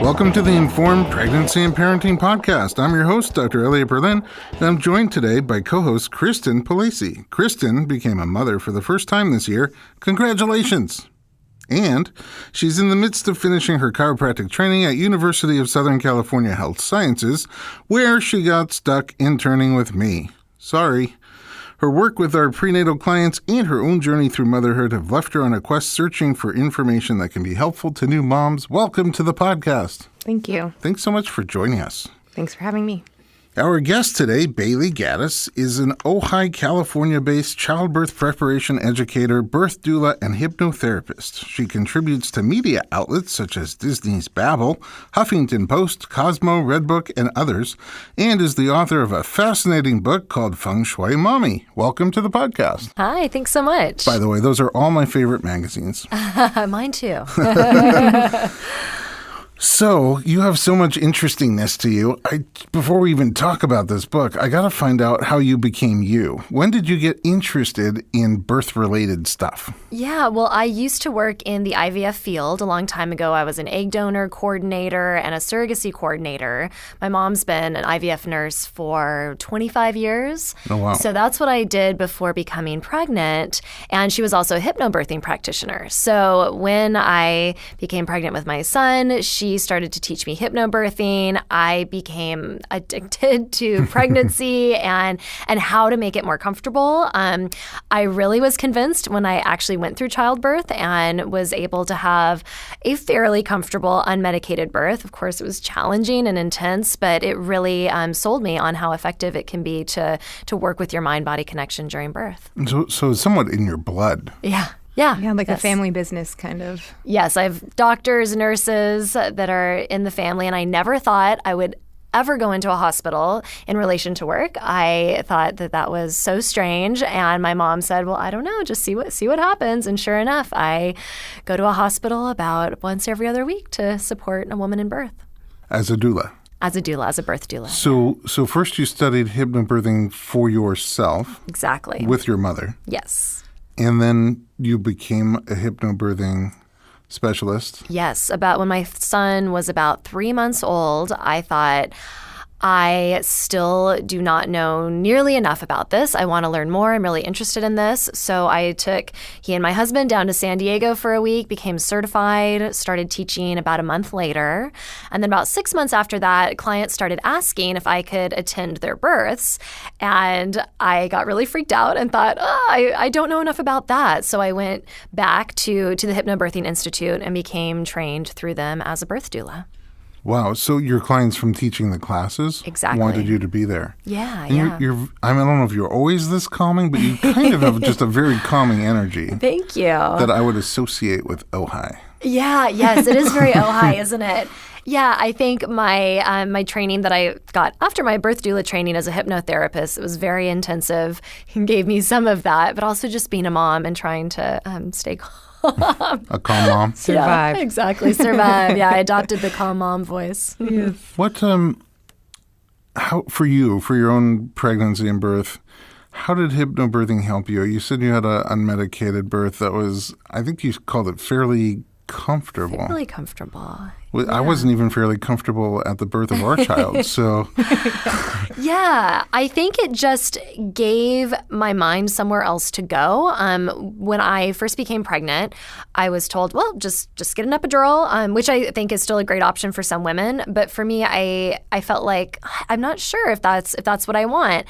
Welcome to the Informed Pregnancy and Parenting Podcast. I'm your host, Dr. Elliot Berlin, and I'm joined today by co-host Kristin Palase. Kristin became a mother for the first time this year. Congratulations! And she's in the midst of finishing her chiropractic training at University of Southern California Health Sciences, where she got stuck interning with me. Sorry. Her work with our prenatal clients and her own journey through motherhood have left her on a quest searching for information that can be helpful to new moms. Welcome to the podcast. Thank you. Thanks so much for joining us. Thanks for having me. Our guest today, Bailey Gaddis, is an Ojai, California-based childbirth preparation educator, birth doula, and hypnotherapist. She contributes to media outlets such as Disney's Babel, Huffington Post, Cosmo, Redbook, and others, and is the author of a fascinating book called Feng Shui Mommy. Welcome to the podcast. Hi, thanks so much. By the way, those are all my favorite magazines. Mine too. So, you have so much interestingness to you. Before we even talk about this book, I got to find out how you became you. When did you get interested in birth-related stuff? Yeah, well, I used to work in the IVF field a long time ago. I was an egg donor coordinator and a surrogacy coordinator. My mom's been an IVF nurse for 25 years. Oh, wow. So that's what I did before becoming pregnant. And she was also a hypnobirthing practitioner. So when I became pregnant with my son, she started to teach me hypnobirthing. I became addicted to pregnancy and how to make it more comfortable. I really was convinced when I actually went through childbirth and was able to have a fairly comfortable, unmedicated birth. Of course, it was challenging and intense, but it really sold me on how effective it can be to work with your mind-body connection during birth. So it's somewhat in your blood. Yeah, like a family business kind of. Yes, I have doctors, nurses that are in the family, and I never thought I would ever go into a hospital in relation to work. I thought that was so strange, and my mom said, well, I don't know, just see what happens. And sure enough, I go to a hospital about once every other week to support a woman in birth. As a doula? As a doula, as a birth doula. So first you studied hypnobirthing for yourself. Exactly. With your mother. Yes. And then you became a hypnobirthing specialist. Yes. About when my son was about 3 months old, I thought, I still do not know nearly enough about this. I want to learn more. I'm really interested in this. So I took he and my husband down to San Diego for a week, became certified, started teaching about a month later. And then about 6 months after that, clients started asking if I could attend their births. And I got really freaked out and thought, I don't know enough about that. So I went back to the Hypnobirthing Institute and became trained through them as a birth doula. Wow. So your clients from teaching the classes exactly wanted you to be there. Yeah, and yeah. I don't know if you're always this calming, but you kind of have just a very calming energy. Thank you. That I would associate with Ojai. Yeah, yes, it is very Ojai, isn't it? Yeah, I think my training that I got after my birth doula training as a hypnotherapist, it was very intensive and gave me some of that, but also just being a mom and trying to stay calm. A calm mom. Survive. Yeah, exactly. Survive. Yeah, I adopted the calm mom voice. Yes. What, how, for you, for your own pregnancy and birth, how did hypnobirthing help you? You said you had an unmedicated birth that was, I think you called it fairly comfortable. Fairly comfortable. Well, yeah. I wasn't even fairly comfortable at the birth of our child, so. Yeah, I think it just gave my mind somewhere else to go. When I first became pregnant, I was told, well, just get an epidural, which I think is still a great option for some women. But for me, I felt like I'm not sure if that's what I want,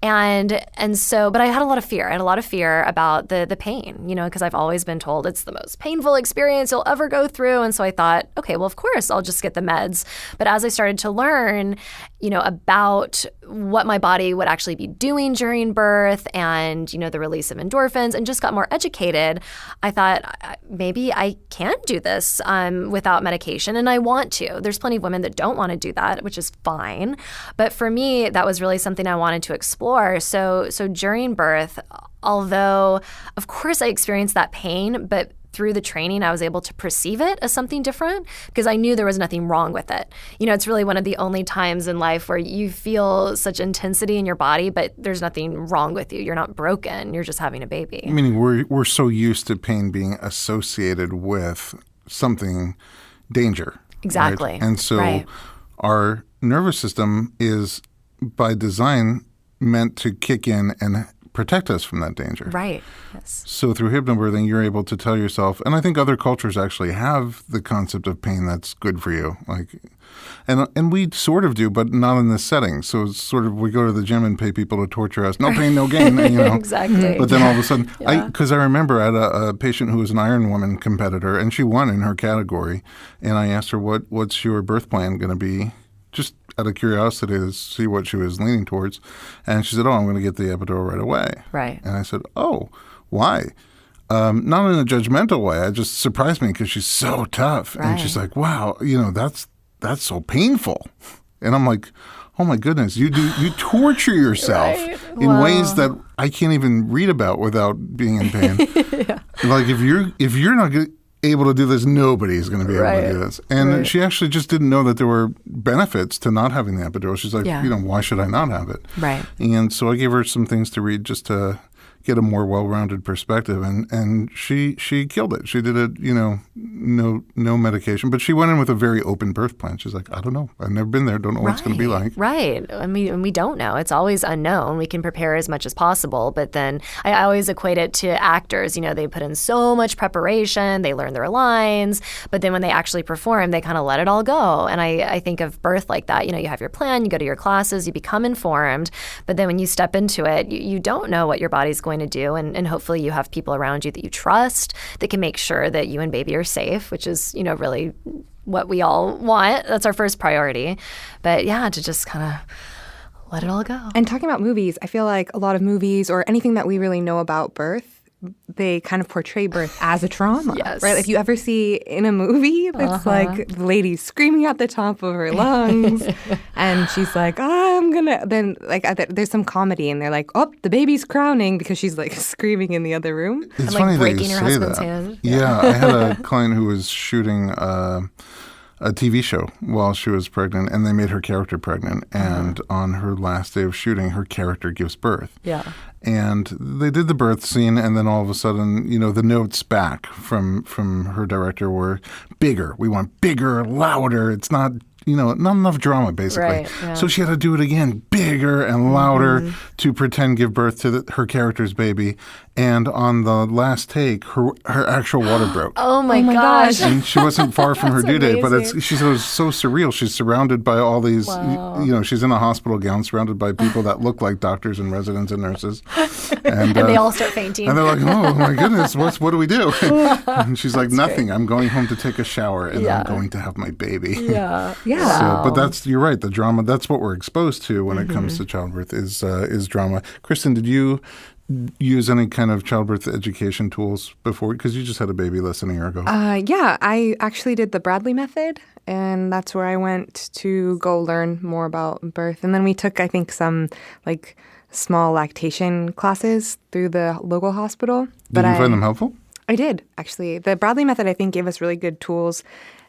and so. But I had a lot of fear. I had a lot of fear about the pain, because I've always been told it's the most painful experience you'll ever go through. And so I thought, okay, well, of course I'll just get the meds. But as I started to learn, about what my body would actually be doing during birth and, the release of endorphins and just got more educated, I thought maybe I can do this without medication. And I want to. There's plenty of women that don't want to do that, which is fine. But for me, that was really something I wanted to explore. So during birth, although, of course, I experienced that pain, but through the training, I was able to perceive it as something different because I knew there was nothing wrong with it. It's really one of the only times in life where you feel such intensity in your body, but there's nothing wrong with you. You're not broken. You're just having a baby. Meaning we're so used to pain being associated with something danger. Exactly. Right? And so our nervous system is by design meant to kick in and protect us from that danger. Right. Yes. So through hypnobirthing, you're able to tell yourself, and I think other cultures actually have the concept of pain that's good for you. And we sort of do, but not in this setting. So it's sort of, we go to the gym and pay people to torture us. No pain, no gain, Exactly. But then all of a sudden, because Yeah. I remember I had a patient who was an Iron Woman competitor, and she won in her category. And I asked her, what's your birth plan going to be? Just out of curiosity to see what she was leaning towards. And she said, I'm going to get the epidural right away. Right. And I said, why? Not in a judgmental way. It just surprised me because she's so tough. Right. And she's like, wow, that's so painful. And I'm like, oh my goodness, you torture yourself in ways that I can't even read about without being in pain. Like if you're not able to do this, nobody's going to be able to do this. And she actually just didn't know that there were benefits to not having the epidural. She's like, why should I not have it? Right. And so I gave her some things to read just to get a more well-rounded perspective, and she killed it. She did it, no medication, but she went in with a very open birth plan. She's like, I don't know, I've never been there, don't know what it's going to be like. Right. I mean, we don't know. It's always unknown. We can prepare as much as possible, but then I always equate it to actors. They put in so much preparation, they learn their lines, but then when they actually perform, they kind of let it all go. And I think of birth like that. You have your plan, you go to your classes, you become informed, but then when you step into it, you don't know what your body's going to do, and hopefully you have people around you that you trust that can make sure that you and baby are safe, which is really what we all want. That's our first priority. But to just kind of let it all go. And talking about movies, I feel like a lot of movies or anything that we really know about birth, they kind of portray birth as a trauma, right? If you ever see in a movie, it's like the lady's screaming at the top of her lungs, and she's like, then there's some comedy, and they're like, the baby's crowning because she's like screaming in the other room. It's and funny breaking that you her say husband's that. hand. Yeah, I had a client who was shooting a TV show while she was pregnant, and they made her character pregnant. And on her last day of shooting, her character gives birth. Yeah. And they did the birth scene, and then all of a sudden, the notes back from her director were bigger. We want bigger, louder. It's not, not enough drama, basically. Right, yeah. So she had to do it again, bigger and louder to pretend give birth to her character's baby. And on the last take, her actual water broke. Oh my gosh. And she wasn't far from her due date, but she said it was so surreal. She's surrounded by all these, she's in a hospital gown surrounded by people that look like doctors and residents and nurses. And they all start fainting. And they're like, oh my goodness, what do we do? And she's like, nothing. Great. I'm going home to take a shower, and I'm going to have my baby. Yeah. So, but you're right, the drama, that's what we're exposed to when it comes to childbirth is drama. Kristin, did you use any kind of childbirth education tools before? Because you just had a baby less than a year ago. I actually did the Bradley method, and that's where I went to go learn more about birth. And then we took, I think, some small lactation classes through the local hospital. Did you find them helpful? I did, actually. The Bradley method, I think, gave us really good tools,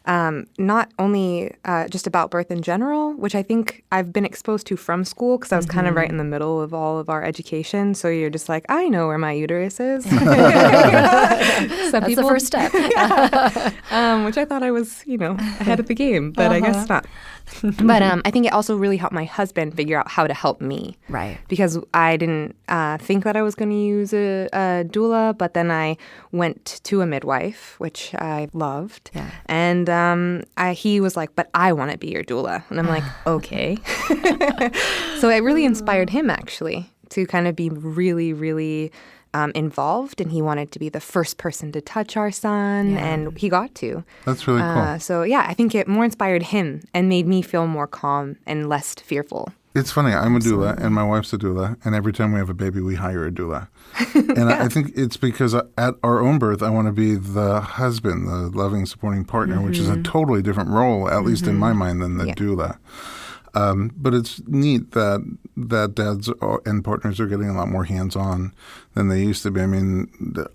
not only just about birth in general, which I think I've been exposed to from school because I was kind of right in the middle of all of our education. So you're just like, I know where my uterus is. That's the first step. Which I thought I was, ahead of the game, but I guess not. But I think it also really helped my husband figure out how to help me. Right. Because I didn't think that I was going to use a doula, but then I went to a midwife, which I loved. Yeah. And he was like, but I want to be your doula. And I'm like, okay. So it really inspired him, actually, to kind of be really, really involved, and he wanted to be the first person to touch our son, and he got to. That's really cool. So I think it more inspired him and made me feel more calm and less fearful. It's funny, I'm a doula, and my wife's a doula, and every time we have a baby, we hire a doula. And I think it's because at our own birth, I want to be the husband, the loving, supporting partner, which is a totally different role, at least in my mind, than the doula. But it's neat that dads and partners are getting a lot more hands-on than they used to be. I mean,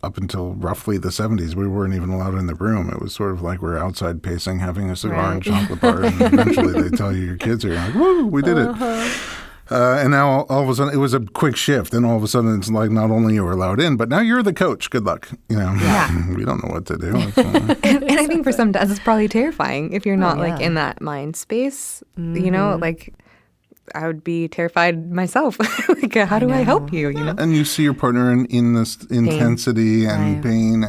up until roughly the 70s, we weren't even allowed in the room. It was sort of like we're outside pacing, having a cigar and chocolate bar, and eventually they tell you your kids are like, woo, we did it. And now all of a sudden, it was a quick shift. And all of a sudden, it's like not only you were allowed in, but now you're the coach. Good luck. We don't know what to do. And I think for some dads, it's probably terrifying if you're not like in that mind space. Like I would be terrified myself. Like, how do I help you? And you see your partner in this intensity and pain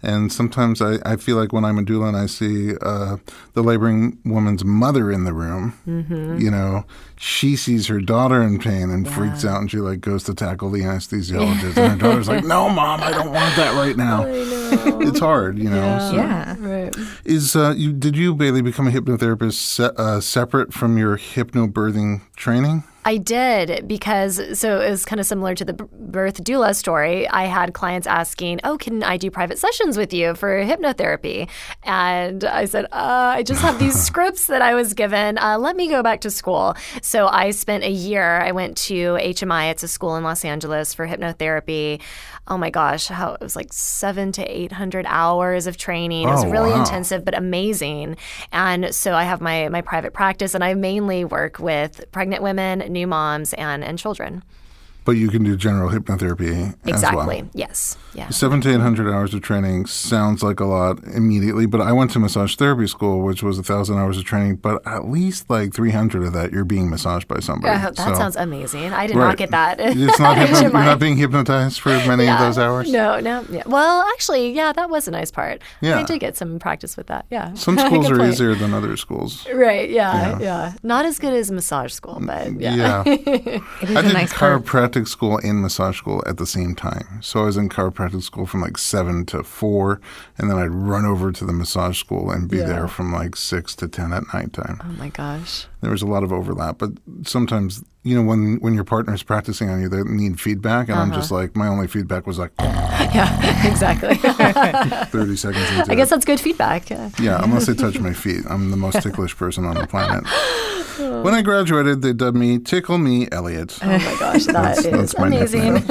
and sometimes I feel like when I'm a doula and I see the laboring woman's mother in the room, she sees her daughter in pain and freaks out, and she like goes to tackle the anesthesiologist, and her daughter's like, "No, Mom, I don't want that right now." I know. It's hard, Right. Did you, Bailey, become a hypnotherapist separate from your hypnobirthing training? I did, because it was kind of similar to the birth doula story. I had clients asking, can I do private sessions with you for hypnotherapy? And I said, I just have these scripts that I was given. Let me go back to school. So I spent a year. I went to HMI. It's a school in Los Angeles for hypnotherapy. Oh my gosh, it was like 700 to 800 hours of training. It was really intensive, but amazing. And so I have my private practice, and I mainly work with pregnant women, new moms, and children. But you can do general hypnotherapy exactly. as well. Yes. Yeah. 700 to 800 hours of training sounds like a lot immediately, but I went to massage therapy school, which was 1,000 hours of training, but at least like 300 of that you're being massaged by somebody. That sounds amazing. I did not get that. It's not you're not being hypnotized for many of those hours? No. Yeah. Well, actually, that was a nice part. Yeah. I did get some practice with that. Yeah. Some schools are easier than other schools. Right. Yeah. Not as good as massage school, but yeah. It is I did nice part. chiropractic school and massage school at the same time. So I was in chiropractic school from like 7 to 4, and then I'd run over to the massage school and be there from like 6 to 10 at nighttime. Oh my gosh. There was a lot of overlap, but sometimes, when your partner's practicing on you, they need feedback, and I'm just like, my only feedback was like, yeah, exactly. 30 seconds into I guess that's good feedback. Yeah, unless they touch my feet. I'm the most ticklish person on the planet. When I graduated, they dubbed me Tickle Me Elliot. Oh my gosh, that's amazing.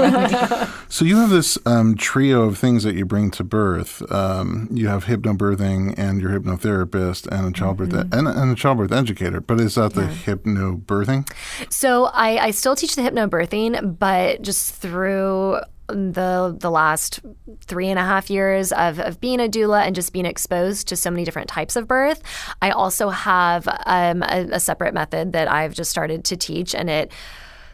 So you have this trio of things that you bring to birth. You have hypnobirthing, and your hypnotherapist, and a childbirth and a childbirth educator. But is that the hypnobirthing? So I still teach the hypnobirthing, but just through the last 3.5 years of being a doula and just being exposed to so many different types of birth, I also have a separate method that I've just started to teach, and it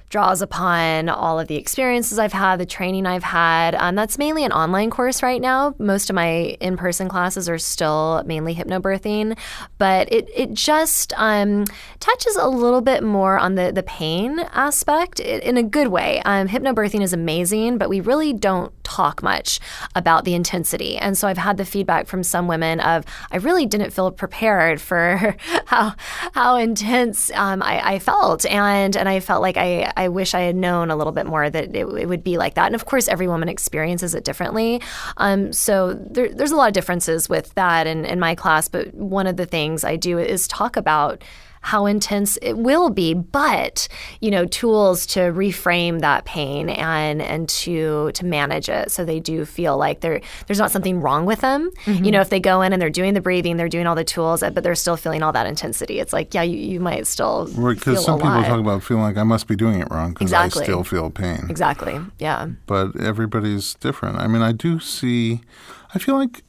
draws upon all of the experiences I've had, the training I've had. That's mainly an online course right now. Most of my in-person classes are still mainly hypnobirthing, but it just touches a little bit more on the pain aspect in a good way. Hypnobirthing is amazing, but we really don't talk much about the intensity. And so I've had the feedback from some women of, I really didn't feel prepared for how intense I felt. And I felt like I wish I had known a little bit more that it would be like that. And of course, every woman experiences it differently. So there's a lot of differences with that in my class. But one of the things I do is talk about how intense it will be, but tools to reframe that pain and to manage it, so they do feel like there's not something wrong with them. If they go in and they're doing the breathing, they're doing all the tools, but they're still feeling all that intensity. It's like, you might still because some people talk about feeling like I must be doing it wrong because I still feel pain. Exactly. Yeah. But everybody's different. I mean, I feel like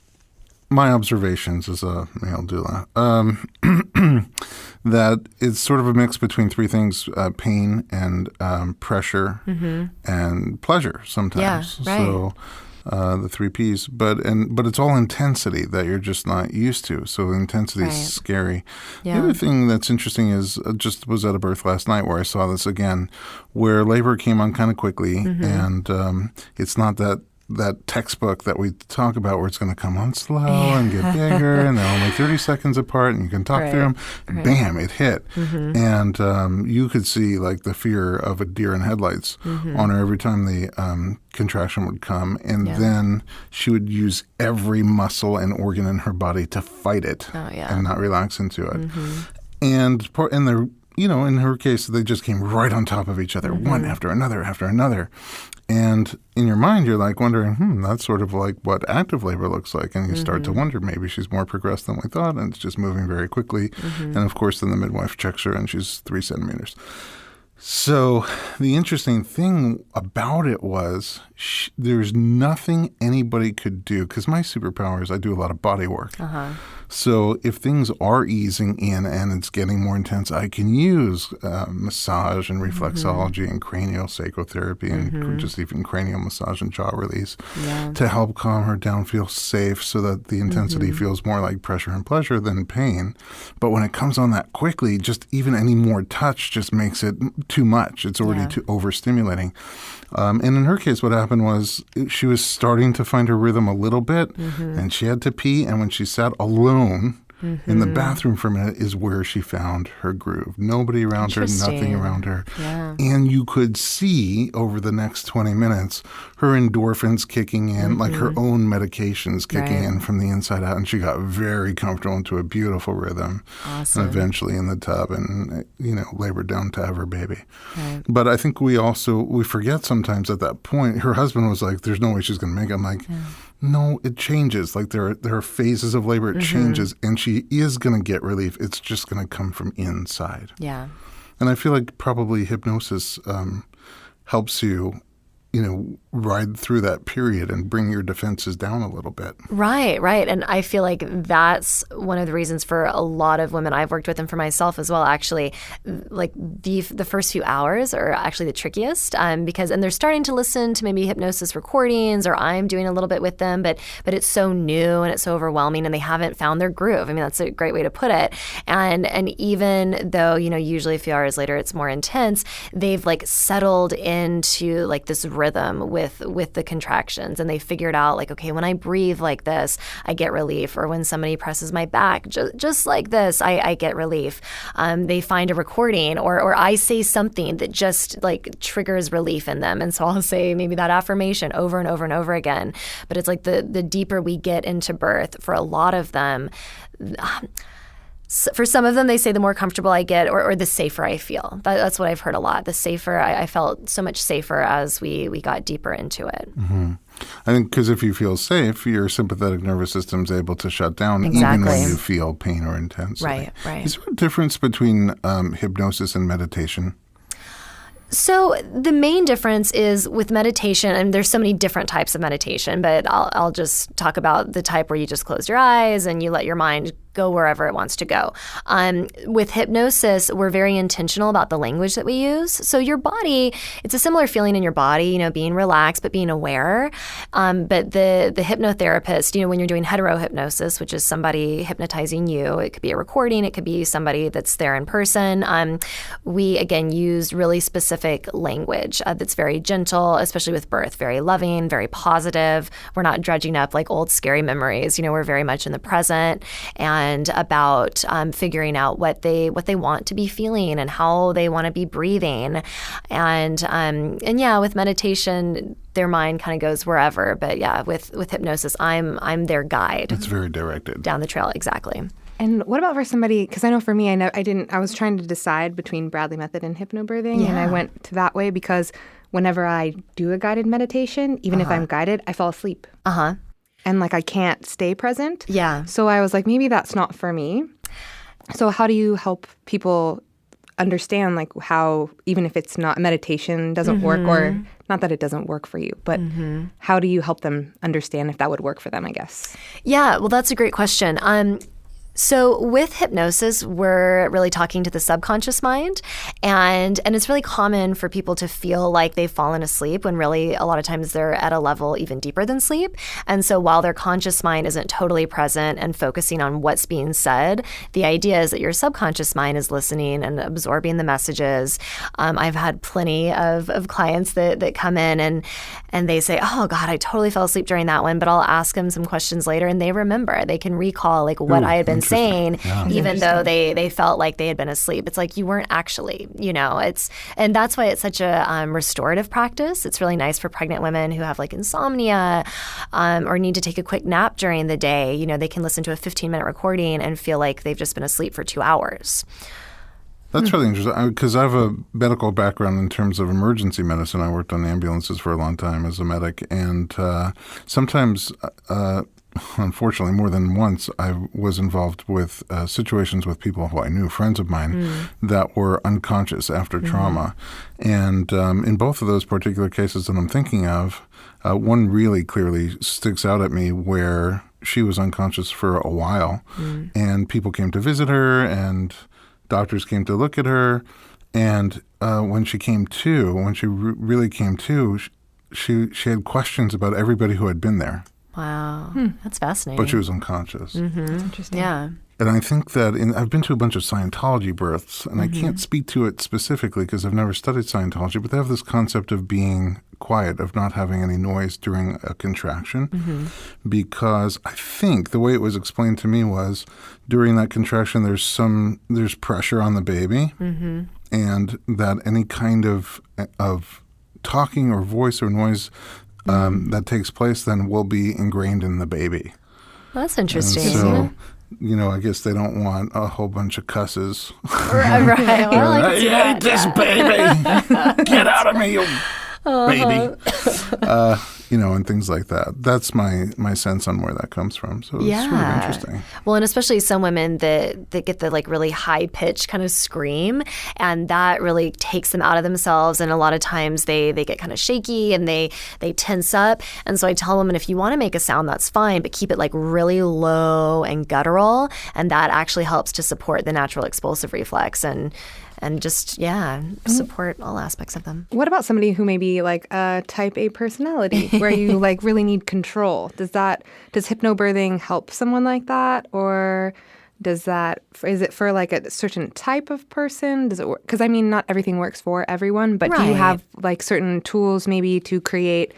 my observations as a male doula, that it's sort of a mix between three things: pain and pressure and pleasure sometimes. Yeah, right. So the 3 Ps, but it's all intensity that you're just not used to. So intensity is scary. Yeah. The other thing that's interesting is just was at a birth last night where I saw this again, where labor came on kind of quickly, and it's not that textbook that we talk about where it's going to come on slow and get bigger, and they're only 30 seconds apart, and you can talk through them. Right. Bam, it hit. And you could see like the fear of a deer in headlights on her every time the contraction would come. And then she would use every muscle and organ in her body to fight it and not relax into it. And they're, in her case, they just came right on top of each other, one after another after another. And in your mind, you're like wondering, that's sort of like what active labor looks like. And you start to wonder, maybe she's more progressed than we thought, and it's just moving very quickly. And of course, then the midwife checks her, and she's 3 centimeters. So the interesting thing about it was there's nothing anybody could do, because my superpower is I do a lot of body work. So if things are easing in and it's getting more intense, I can use massage and reflexology and craniosacral therapy and just even cranial massage and jaw release to help calm her down, feel safe, so that the intensity feels more like pressure and pleasure than pain. But when it comes on that quickly, just even any more touch just makes it too much. It's already too overstimulating. And in her case, what happened was she was starting to find her rhythm a little bit, and she had to pee. And when she sat alone in the bathroom for a minute is where she found her groove. Nobody around her, nothing around her. And you could see over the next 20 minutes her endorphins kicking in, like her own medications kicking in from the inside out. And she got very comfortable into a beautiful rhythm. And eventually in the tub and, labored down to have her baby. But I think we forget sometimes at that point, her husband was like, there's no way she's going to make it. I'm like, no, it changes. Like there are phases of labor. It changes, and she is going to get relief. It's just going to come from inside. Yeah. And I feel like probably hypnosis helps you, ride through that period and bring your defenses down a little bit. Right. And I feel like that's one of the reasons for a lot of women I've worked with, and for myself as well, actually, like the first few hours are actually the trickiest because they're starting to listen to maybe hypnosis recordings, or I'm doing a little bit with them, but it's so new and it's so overwhelming, and they haven't found their groove. I mean, that's a great way to put it. And even though, usually a few hours later it's more intense, they've like settled into like this rhythm with the contractions, and they figured out like, okay, when I breathe like this, I get relief, or when somebody presses my back just like this, I get relief. They find a recording, or I say something that just like triggers relief in them, and so I'll say maybe that affirmation over and over and over again. But it's like the deeper we get into birth, for a lot of them, for some of them, they say the more comfortable I get, or the safer I feel. That's what I've heard a lot. The safer, I felt so much safer as we got deeper into it. I think because if you feel safe, your sympathetic nervous system is able to shut down even when you feel pain or intensity. Right. Is there a difference between hypnosis and meditation? So the main difference is with meditation, and there's so many different types of meditation, but I'll just talk about the type where you just close your eyes and you let your mind go wherever it wants to go. With hypnosis, we're very intentional about the language that we use. So your body, it's a similar feeling in your body, being relaxed but being aware. But the hypnotherapist, when you're doing heterohypnosis, which is somebody hypnotizing you, it could be a recording, it could be somebody that's there in person. We, again, use really specific language that's very gentle, especially with birth, very loving, very positive. We're not dredging up like old scary memories. We're very much in the present and about figuring out what they want to be feeling and how they want to be breathing. And yeah, with meditation, their mind kind of goes wherever. But yeah, with hypnosis, I'm their guide. It's very directed. Down the trail, exactly. And what about for somebody, because I know for me, I was trying to decide between Bradley method and hypnobirthing, and I went to that way because whenever I do a guided meditation, even if I'm guided, I fall asleep. And like I can't stay present. Yeah. So I was like, maybe that's not for me. So how do you help people understand like how, even if it's not meditation doesn't work, or not that it doesn't work for you, but how do you help them understand if that would work for them, I guess? Yeah, well, that's a great question. So with hypnosis, we're really talking to the subconscious mind, and it's really common for people to feel like they've fallen asleep when really a lot of times they're at a level even deeper than sleep. And so while their conscious mind isn't totally present and focusing on what's being said, the idea is that your subconscious mind is listening and absorbing the messages. I've had plenty of clients that come in and they say, oh God, I totally fell asleep during that one, but I'll ask them some questions later and they remember. They can recall like what I had been saying, even though they felt like they had been asleep. It's like you weren't actually, and that's why it's such a restorative practice. It's really nice for pregnant women who have like insomnia or need to take a quick nap during the day. They can listen to a 15-minute recording and feel like they've just been asleep for 2 hours. That's really interesting because I have a medical background in terms of emergency medicine. I worked on ambulances for a long time as a medic, and sometimes unfortunately, more than once, I was involved with situations with people who I knew, friends of mine, that were unconscious after trauma. And in both of those particular cases that I'm thinking of, one really clearly sticks out at me where she was unconscious for a while, and people came to visit her, and doctors came to look at her. And when she came to, when she really came to, she had questions about everybody who had been there. Wow. That's fascinating. But she was unconscious. Interesting. Yeah. And I think that I've been to a bunch of Scientology births, and I can't speak to it specifically because I've never studied Scientology, but they have this concept of being quiet, of not having any noise during a contraction, because I think the way it was explained to me was during that contraction there's pressure on the baby, and that any kind of talking or voice or noise that takes place then will be ingrained in the baby. Well, that's interesting. And so, I guess they don't want a whole bunch of cusses. Right. Well, I can see I hate this baby. Get out of me, you baby. And things like that. That's my sense on where that comes from. So it's sort of interesting. Well, and especially some women that get the really high pitched kind of scream, and that really takes them out of themselves. And a lot of times they get kind of shaky and they tense up. And so I tell women, if you want to make a sound, that's fine, but keep it like really low and guttural, and that actually helps to support the natural expulsive reflex and just, support all aspects of them. What about somebody who may be like a type A personality where you like really need control? Does hypnobirthing help someone like that? Or is it for like a certain type of person? Does it work? Because not everything works for everyone, but do you have like certain tools maybe to create,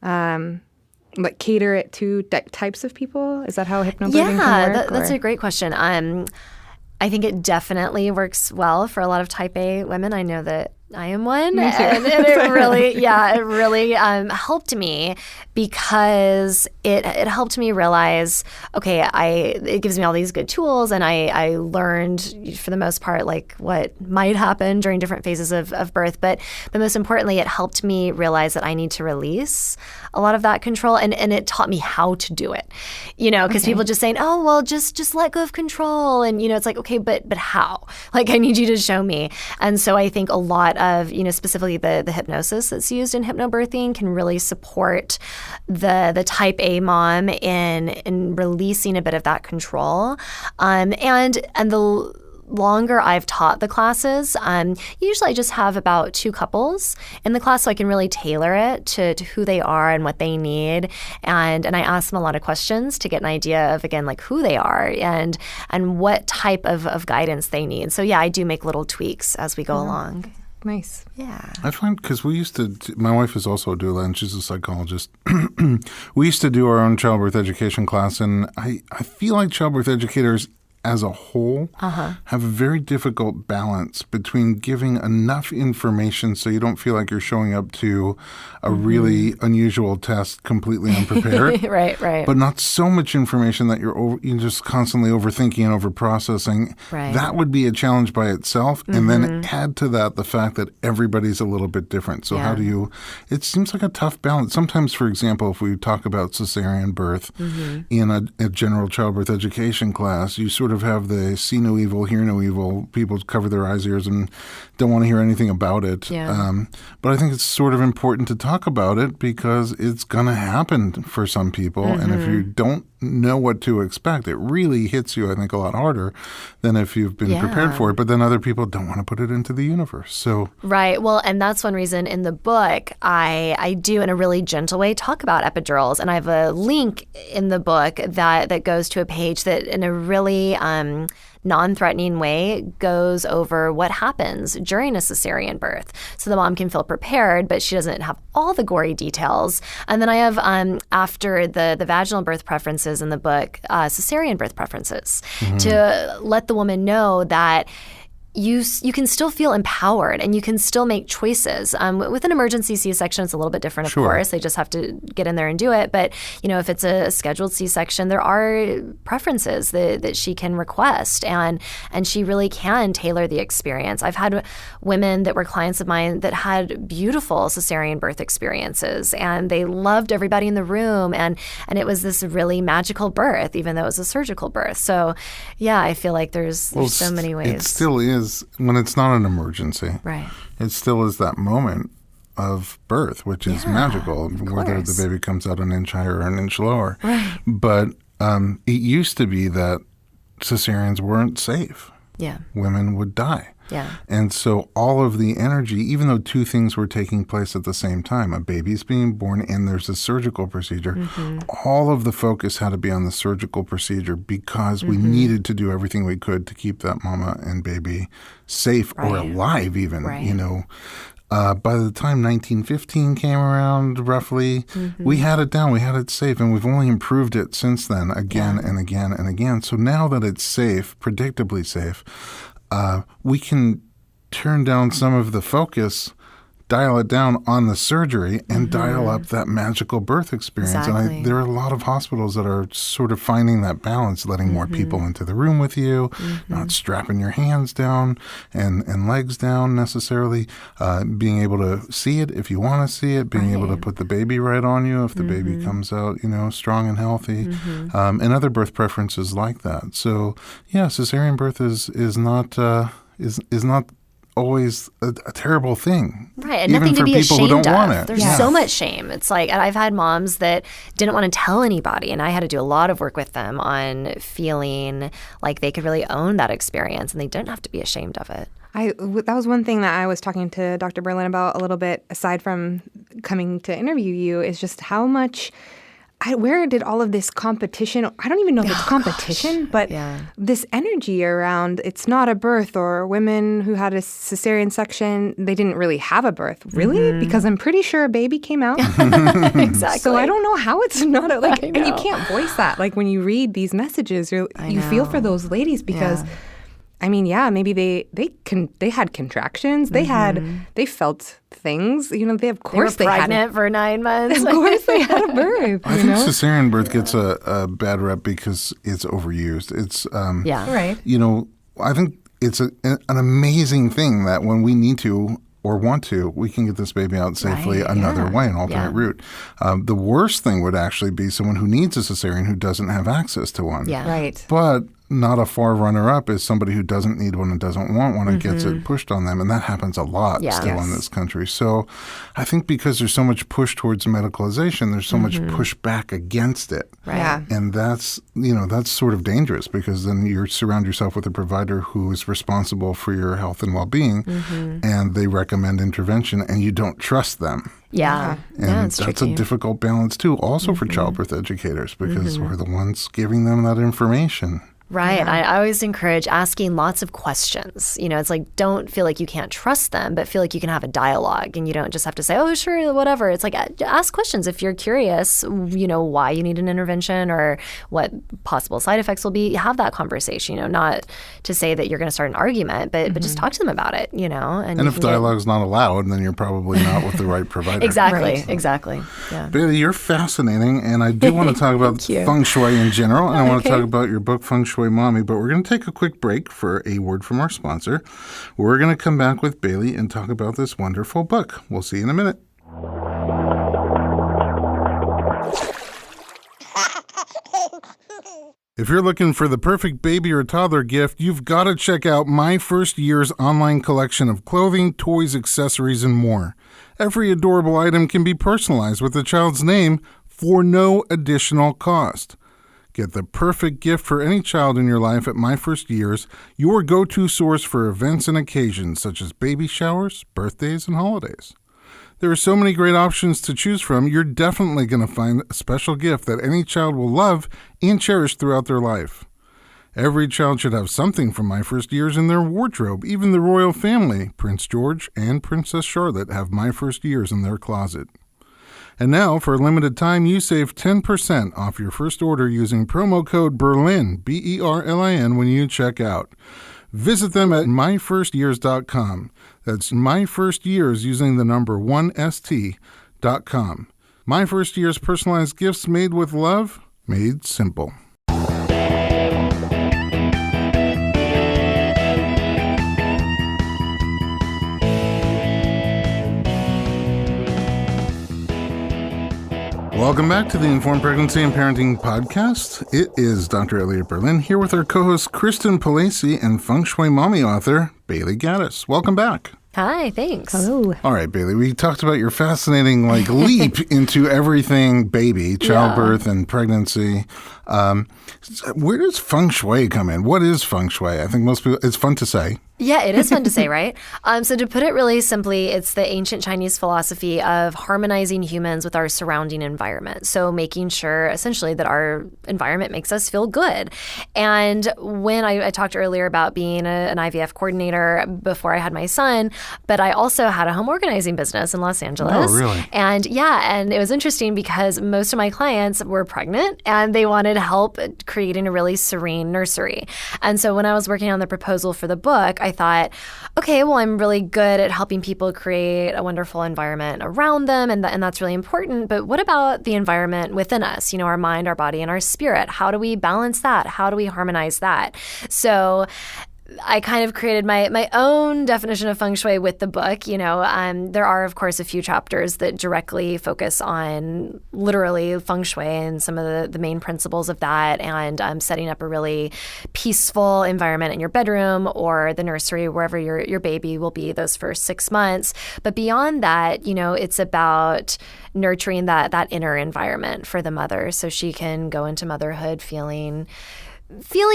like cater it to types of people? Is that how hypnobirthing can work? That's a great question. I think it definitely works well for a lot of type A women. I know that I am one. Me too. And it really helped me because it helped me realize, okay, it gives me all these good tools, and I learned for the most part like what might happen during different phases of birth. But most importantly, it helped me realize that I need to release a lot of that control, and it taught me how to do it. Because people just saying, oh, well, just let go of control. And, it's like, okay, but how? Like, I need you to show me. And so I think a lot of, specifically the hypnosis that's used in hypnobirthing can really support the type A mom in releasing a bit of that control. And the longer I've taught the classes, usually I just have about 2 couples in the class, so I can really tailor it to who they are and what they need. And I ask them a lot of questions to get an idea of, again, like who they are and what type of guidance they need. So I do make little tweaks as we go along. Nice. Yeah. I find, because we used to, my wife is also a doula and she's a psychologist. We used to do our own childbirth education class, and I feel like childbirth educators as a whole have a very difficult balance between giving enough information so you don't feel like you're showing up to a really unusual test completely unprepared. Right. But not so much information that you're just constantly overthinking and overprocessing. Right. That would be a challenge by itself. And then add to that the fact that everybody's a little bit different. So how do you – it seems like a tough balance. Sometimes, for example, if we talk about cesarean birth in a general childbirth education class, you sort of have the see no evil, hear no evil. People cover their eyes, ears, and don't want to hear anything about it. Yeah. But I think it's sort of important to talk about it because it's going to happen for some people. And if you don't know what to expect, it really hits you, I think, a lot harder than if you've been prepared for it. But then other people don't want to put it into the universe. So right. Well, and that's one reason in the book I do, in a really gentle way, talk about epidurals. And I have a link in the book that goes to a page that, in a really non-threatening way, goes over what happens during a cesarean birth. So the mom can feel prepared, but she doesn't have all the gory details. And then I have, after the vaginal birth preferences in the book, cesarean birth preferences to let the woman know that you can still feel empowered and you can still make choices. With an emergency C-section, it's a little bit different, of course. They just have to get in there and do it. But, if it's a scheduled C-section, there are preferences that she can request, and she really can tailor the experience. I've had women that were clients of mine that had beautiful cesarean birth experiences, and they loved everybody in the room, and it was this really magical birth, even though it was a surgical birth. So, yeah, I feel like there's so many ways. It still is when it's not an emergency. Right. It still is that moment of birth, which is magical, whether the baby comes out an inch higher or an inch lower. Right. But it used to be that cesareans weren't safe. Yeah. Women would die. Yeah. And so all of the energy, even though two things were taking place at the same time, a baby's being born and there's a surgical procedure, all of the focus had to be on the surgical procedure because we needed to do everything we could to keep that mama and baby safe or alive even, by the time 1915 came around, roughly, we had it down. We had it safe, and we've only improved it since then again and again and again. So now that it's safe, predictably safe, we can turn down some of the focus, dial it down on the surgery, and dial up that magical birth experience. Exactly. And there are a lot of hospitals that are sort of finding that balance, letting more people into the room with you, not strapping your hands down and legs down necessarily, being able to see it if you want to see it, being able to put the baby right on you if the baby comes out, strong and healthy, and other birth preferences like that. So, yeah, cesarean birth is not always a terrible thing. Right, and even nothing for to be people who ashamed don't want of. it. There's so much shame. It's like, and I've had moms that didn't want to tell anybody, and I had to do a lot of work with them on feeling like they could really own that experience, and they didn't have to be ashamed of it. That was one thing that I was talking to Dr. Berlin about a little bit, aside from coming to interview you, is just how much... where did all of this competition, I don't even know if it's competition, but this energy around it's not a birth, or women who had a cesarean section, they didn't really have a birth. Really? Because I'm pretty sure a baby came out. Exactly. So I don't know how it's not and you can't voice that. Like when you read these messages, you feel for those ladies because... I mean, maybe they had contractions. They felt things. They were pregnant for 9 months. Of course, they had a birth. I think cesarean birth gets a bad rep because it's overused. It's right. I think it's an amazing thing that when we need to or want to, we can get this baby out safely another way, an alternate route. The worst thing would actually be someone who needs a cesarean who doesn't have access to one. Yeah. Right. But not a far runner-up is somebody who doesn't need one and doesn't want one and gets it pushed on them. And that happens a lot still in this country. So I think because there's so much push towards medicalization, there's so much push back against it. Right. Yeah. And that's sort of dangerous because then you surround yourself with a provider who is responsible for your health and well-being and they recommend intervention and you don't trust them. Yeah. And that's tricky. a difficult balance too, also for childbirth educators because we're the ones giving them that information. Right. Yeah. I always encourage asking lots of questions. It's like, don't feel like you can't trust them, but feel like you can have a dialogue and you don't just have to say, oh, sure, whatever. It's like, ask questions if you're curious, why you need an intervention or what possible side effects will be. Have that conversation, not to say that you're going to start an argument, but just talk to them about it, And if dialogue's not allowed, then you're probably not with the right provider. Exactly. Yeah. Bailey, you're fascinating, and I do want to talk about Feng Shui in general, and I want to talk about your book, Feng Shui Mommy, but we're going to take a quick break for a word from our sponsor. We're going to come back with Bailey and talk about this wonderful book. We'll see you in a minute. If you're looking for the perfect baby or toddler gift, you've got to check out My First Year's online collection of clothing, toys, accessories, and more. Every adorable item can be personalized with the child's name for no additional cost. Get the perfect gift for any child in your life at My First Year's, your go-to source for events and occasions such as baby showers, birthdays, and holidays. There are so many great options to choose from, you're definitely going to find a special gift that any child will love and cherish throughout their life. Every child should have something from My First Year's in their wardrobe. Even the royal family, Prince George and Princess Charlotte, have My First Year's in their closet. And now, for a limited time, you save 10% off your first order using promo code BERLIN, BERLIN, when you check out. Visit them at myfirstyears.com. That's myfirstyears using the number 1st.com. My First Year's personalized gifts made with love, made simple. Welcome back to the Informed Pregnancy and Parenting Podcast. It is Dr. Elliot Berlin here with our co-host Kristin Palase and Feng Shui Mommy author Bailey Gaddis. Welcome back. Hi, thanks. Hello. All right, Bailey, we talked about your fascinating leap into everything baby, childbirth and pregnancy. Where does Feng Shui come in? What is Feng Shui? I think most people, it's fun to say. Yeah, it is fun to say, right? So to put it really simply, it's the ancient Chinese philosophy of harmonizing humans with our surrounding environment. So making sure, essentially, that our environment makes us feel good. And when I talked earlier about being an IVF coordinator before I had my son, but I also had a home organizing business in Los Angeles. Oh, really? And and it was interesting because most of my clients were pregnant and they wanted help creating a really serene nursery. And so when I was working on the proposal for the book, I thought, okay, well, I'm really good at helping people create a wonderful environment around them, and that's really important. But what about the environment within us? You know, our mind, our body, and our spirit. How do we balance that? How do we harmonize that? So I kind of created my own definition of Feng Shui with the book. You know, there are, of course, a few chapters that directly focus on literally Feng Shui and some of the main principles of that, and setting up a really peaceful environment in your bedroom or the nursery, wherever your baby will be those first 6 months. But beyond that, you know, it's about nurturing that inner environment for the mother so she can go into motherhood feeling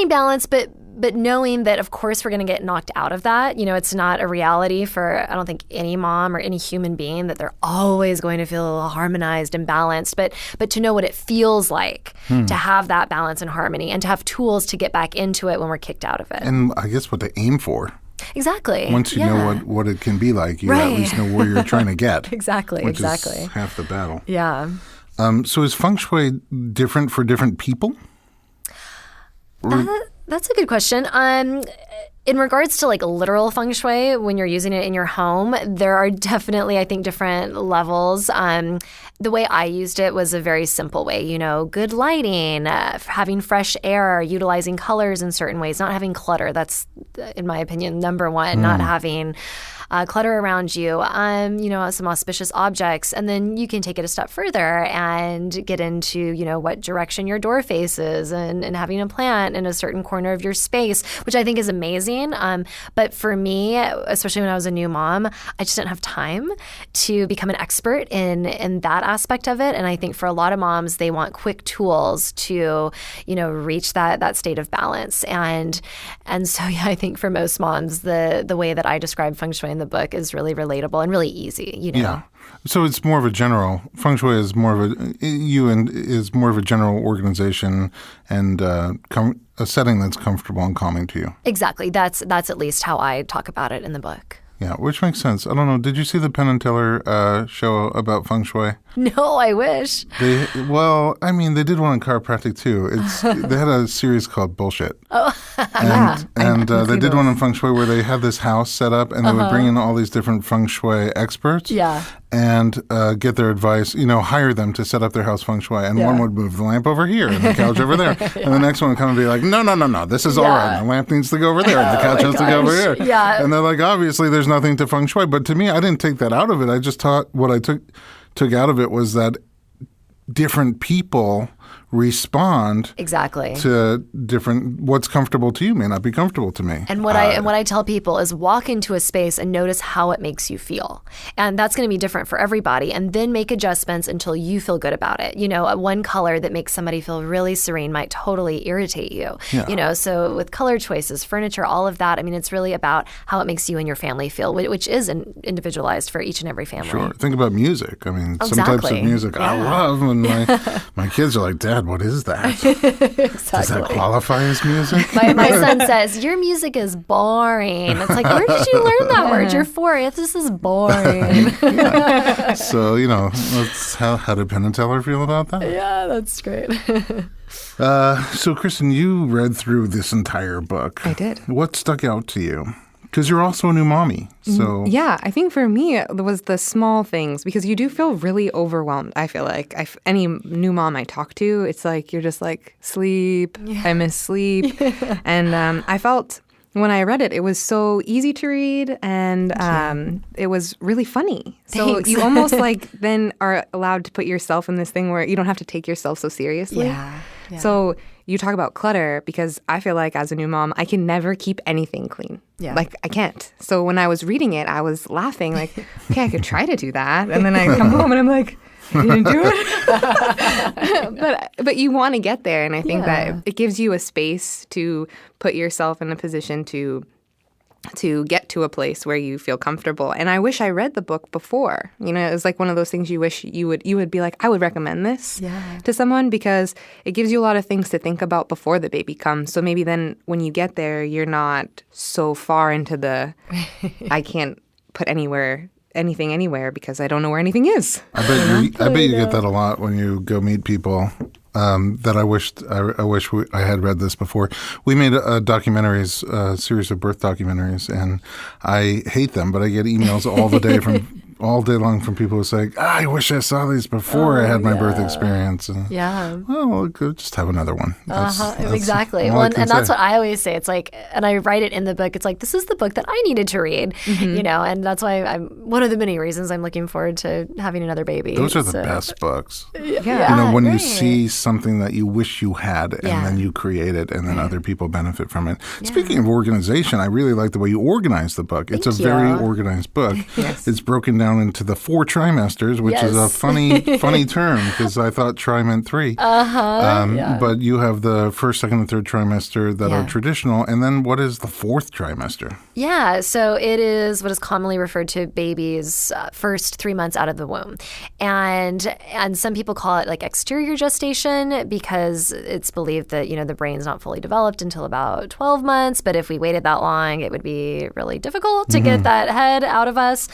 balanced, but knowing that, of course, we're going to get knocked out of that. You know, it's not a reality for, I don't think, any mom or any human being that they're always going to feel harmonized and balanced, but to know what it feels like to have that balance and harmony and to have tools to get back into it when we're kicked out of it. And I guess what to aim for. Exactly. Once you know what it can be like, you at least know where you're trying to get. Exactly. Which is half the battle. Yeah. So is Feng Shui different for different people? That's a good question. In regards to literal Feng Shui, when you're using it in your home, there are definitely, I think, different levels. The way I used it was a very simple way, you know, good lighting, having fresh air, utilizing colors in certain ways, not having clutter. That's, in my opinion, number one, not having clutter around you, you know, some auspicious objects. And then you can take it a step further and get into, you know, what direction your door faces and having a plant in a certain corner of your space, which I think is amazing. But for me, especially when I was a new mom, I just didn't have time to become an expert in that aspect of it. And I think for a lot of moms, they want quick tools to, you know, reach that state of balance. And so, yeah, I think for most moms, the way that I describe Feng Shui in the book is really relatable and really easy, you know. Yeah. So it's more of a general, Feng Shui is more of a general organization and a setting that's comfortable and calming to you. Exactly. That's at least how I talk about it in the book. Yeah, which makes sense. I don't know. Did you see the Penn and Teller show about Feng Shui? No, I wish. They did one on chiropractic too. They had a series called Bullshit. Oh, and they did one on Feng Shui where they had this house set up and they would bring in all these different Feng Shui experts. Yeah. And get their advice, you know, hire them to set up their house Feng Shui. And one would move the lamp over here and the couch over there. And the next one would come and be like, no, this is all right. The lamp needs to go over there and the couch has to go over here. Yeah. And they're like, obviously there's nothing to Feng Shui. But to me, I didn't take that out of it. I just taught what I took out of it was that different people respond exactly to different, what's comfortable to you may not be comfortable to me. And what I tell people is walk into a space and notice how it makes you feel. And that's going to be different for everybody. And then make adjustments until you feel good about it. You know, one color that makes somebody feel really serene might totally irritate you. Yeah. You know, so with color choices, furniture, all of that, I mean, it's really about how it makes you and your family feel, which is individualized for each and every family. Sure. Think about music. I mean, some types of music I love when my kids are like, Dad, God, what is that? Exactly. Does that qualify as music? My son says, your music is boring. It's like, where did you learn that word? You're 4. This is boring. So, how did Penn and Teller feel about that? Yeah, that's great. So, Kristin, you read through this entire book. I did. What stuck out to you? Because you're also a new mommy, so... Yeah, I think for me, it was the small things, because you do feel really overwhelmed, I feel like. Any new mom I talk to, it's like, you're just like, sleep, I miss sleep. And I felt, when I read it, it was so easy to read, and it was really funny. So Thanks. you almost like then are allowed to put yourself in this thing where you don't have to take yourself so seriously. Yeah. So you talk about clutter, because I feel like as a new mom, I can never keep anything clean. Yeah. Like, I can't. So when I was reading it, I was laughing like, okay, I could try to do that. And then I come home and I'm like, I didn't do it. But you want to get there. And I think that it gives you a space to put yourself in a position to get to a place where you feel comfortable. And I wish I read the book before. It was like one of those things you wish you would be like, I would recommend this to someone, because it gives you a lot of things to think about before the baby comes. So maybe then when you get there, you're not so far into the, I can't put anything anywhere because I don't know where anything is. I bet you get that a lot when you go meet people. That I wish I had read this before. We made a series of birth documentaries, and I hate them, but I get emails all day long from people who say, I wish I saw these before I had my birth experience. And, well, just have another one. Exactly. Well, and that's what I always say. It's like, and I write it in the book, it's like, this is the book that I needed to read, and that's why I'm one of the many reasons I'm looking forward to having another baby. Those are the best books. Yeah. When you see something that you wish you had, and then you create it, and then other people benefit from it. Yeah. Speaking of organization, I really like the way you organize the book. It's a very organized book. Yes. It's broken down into the 4 trimesters, which is a funny term, because I thought tri meant 3. But you have the first, second, and third trimester that are traditional, and then what is the 4th trimester? Yeah, so it is what is commonly referred to babies' first 3 months out of the womb, and some people call it like exterior gestation, because it's believed that the brain's not fully developed until about 12 months. But if we waited that long, it would be really difficult to get that head out of us.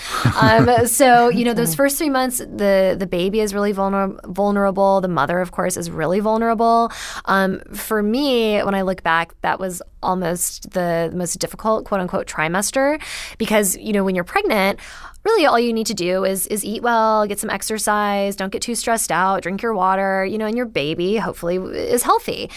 So those first 3 months, the baby is really vulnerable. The mother, of course, is really vulnerable. For me, when I look back, that was almost the most difficult, quote unquote, trimester, because when you're pregnant, really all you need to do is eat well, get some exercise, don't get too stressed out, drink your water, and your baby hopefully is healthy.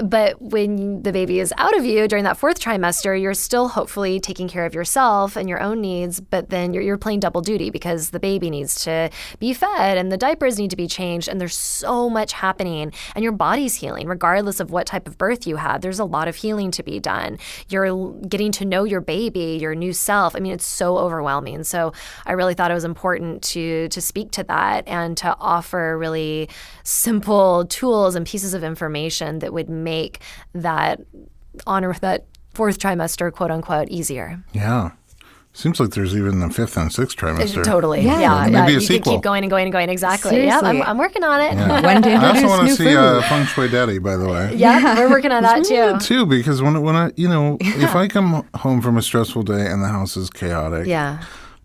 But when the baby is out of you during that 4th trimester, you're still hopefully taking care of yourself and your own needs, but then you're playing double duty, because the baby needs to be fed and the diapers need to be changed, and there's so much happening, and your body's healing regardless of what type of birth you had. There's a lot of healing to be done. You're getting to know your baby, your new self. I mean, it's so overwhelming. So I really thought it was important to speak to that and to offer really simple tools and pieces of information that would make that 4th trimester, quote unquote, easier. Yeah. Seems like there's even the 5th and 6th trimester. Totally. Yeah. Maybe a you sequel. Could keep going and going and going. Exactly. Seriously. Yeah, I'm working on it. Yeah. When to I also introduce want to new see food. Feng Shui Daddy, by the way. Yeah, we're working on that too. Too, because when I if I come home from a stressful day and the house is chaotic,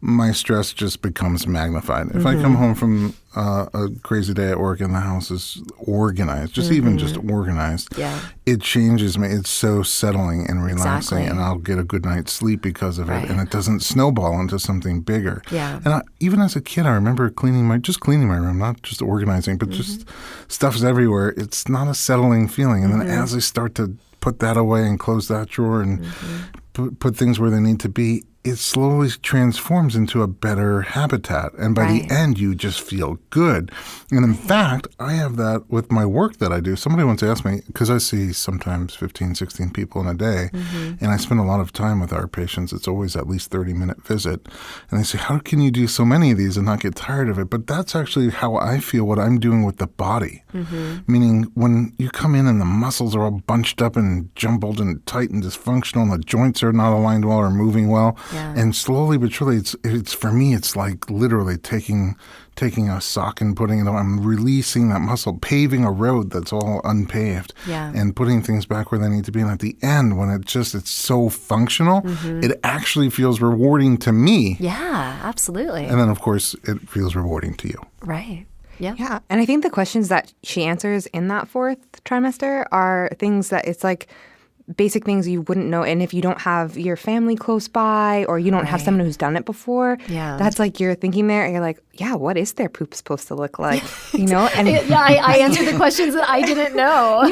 my stress just becomes magnified. If I come home from a crazy day at work and the house is organized, even just organized, it changes me. It's so settling and relaxing, and I'll get a good night's sleep because of it, and it doesn't snowball into something bigger. Yeah. And even as a kid, I remember cleaning my room, not just organizing, but just stuff's everywhere. It's not a settling feeling. And then as I start to put that away and close that drawer and put things where they need to be, it slowly transforms into a better habitat. And by the end, you just feel good. And in fact, I have that with my work that I do. Somebody once asked me, because I see sometimes 15, 16 people in a day, and I spend a lot of time with our patients. It's always at least 30-minute visit. And they say, how can you do so many of these and not get tired of it? But that's actually how I feel what I'm doing with the body. Meaning when you come in and the muscles are all bunched up and jumbled and tight and dysfunctional and the joints are not aligned well or moving well, and slowly but surely, it's for me, it's like literally taking taking a sock and putting it on. I'm releasing that muscle, paving a road that's all unpaved, and putting things back where they need to be. And at the end, when it's so functional, it actually feels rewarding to me. Yeah, absolutely. And then, of course, it feels rewarding to you. Right. Yeah. Yeah. And I think the questions that she answers in that 4th trimester are things that it's like basic things you wouldn't know. And if you don't have your family close by or you don't have someone who's done it before, that's like you're thinking there and you're like, yeah, what is their poop supposed to look like? You know? And I answered the questions that I didn't know.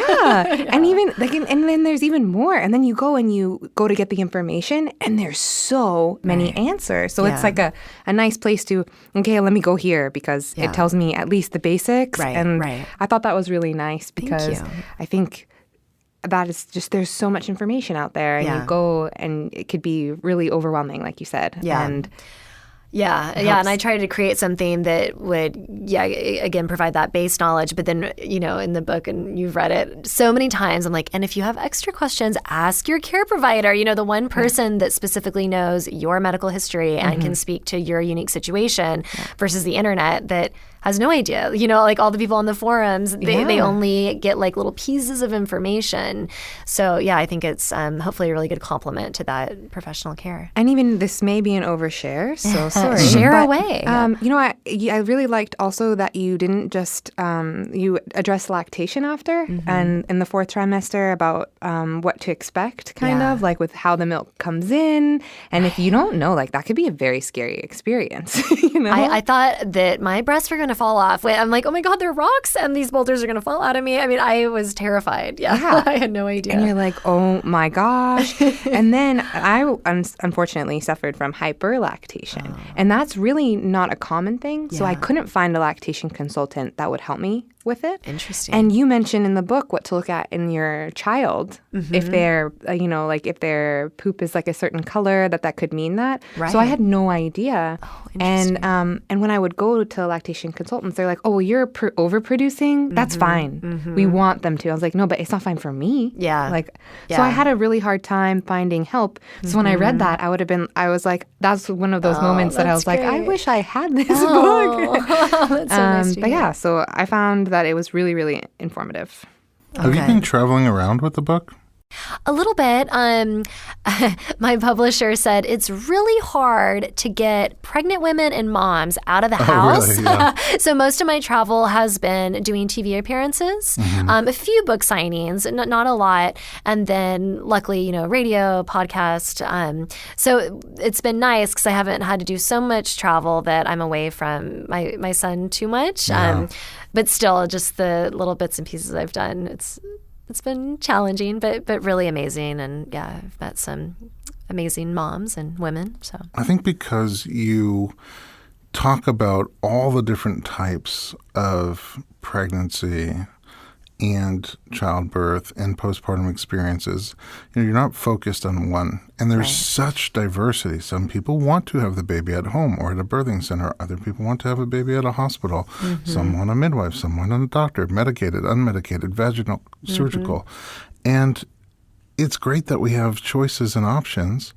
And even like, and then there's even more. And then you go to get the information and there's so many answers. So it's like a nice place to, okay, let me go here because it tells me at least the basics. And I thought that was really nice because I think that is just, there's so much information out there and you go and it could be really overwhelming, like you said. And and I tried to create something that would, again, provide that base knowledge. But then, in the book, and you've read it so many times, I'm like, and if you have extra questions, ask your care provider, the one person that specifically knows your medical history and can speak to your unique situation versus the internet that has no idea. Like all the people on the forums, they only get like little pieces of information. So, I think it's hopefully a really good complement to that professional care. And even this may be an overshare, so sorry. Share away. I really liked also that you didn't just, you addressed lactation after and in the 4th trimester about what to expect kind of, like with how the milk comes in. And if you don't know, like that could be a very scary experience, I thought that my breasts were going to fall off. I'm like, oh my God, they're rocks and these boulders are going to fall out of me. I mean, I was terrified. Yeah. I had no idea. And you're like, oh my gosh. And then I unfortunately suffered from hyperlactation. And that's really not a common thing. So I couldn't find a lactation consultant that would help me with it. Interesting. And you mentioned in the book what to look at in your child if they're, like if their poop is like a certain color, that could mean that. Right. So I had no idea. Oh, interesting. And when I would go to lactation consultants, they're like, oh, well, you're overproducing. That's fine. We want them to. I was like, no, but it's not fine for me. Yeah. So I had a really hard time finding help. So when I read that, I was like, that's one of those moments that I was like, I wish I had this book. That's so nice to hear. So I found that it was really, really informative. Have you been traveling around with the book? A little bit. My publisher said it's really hard to get pregnant women and moms out of the house. Really? Yeah. So most of my travel has been doing TV appearances, a few book signings, not a lot, and then luckily, radio, podcast. So it's been nice because I haven't had to do so much travel that I'm away from my son too much. Yeah. But still, just the little bits and pieces I've done, it's been challenging, but really amazing. And I've met some amazing moms and women. So I think because you talk about all the different types of pregnancy and childbirth and postpartum experiences, you're not focused on one. And there's such diversity. Some people want to have the baby at home or at a birthing center. Other people want to have a baby at a hospital. Some want a midwife, some want a doctor, medicated, unmedicated, vaginal, surgical. And it's great that we have choices and options.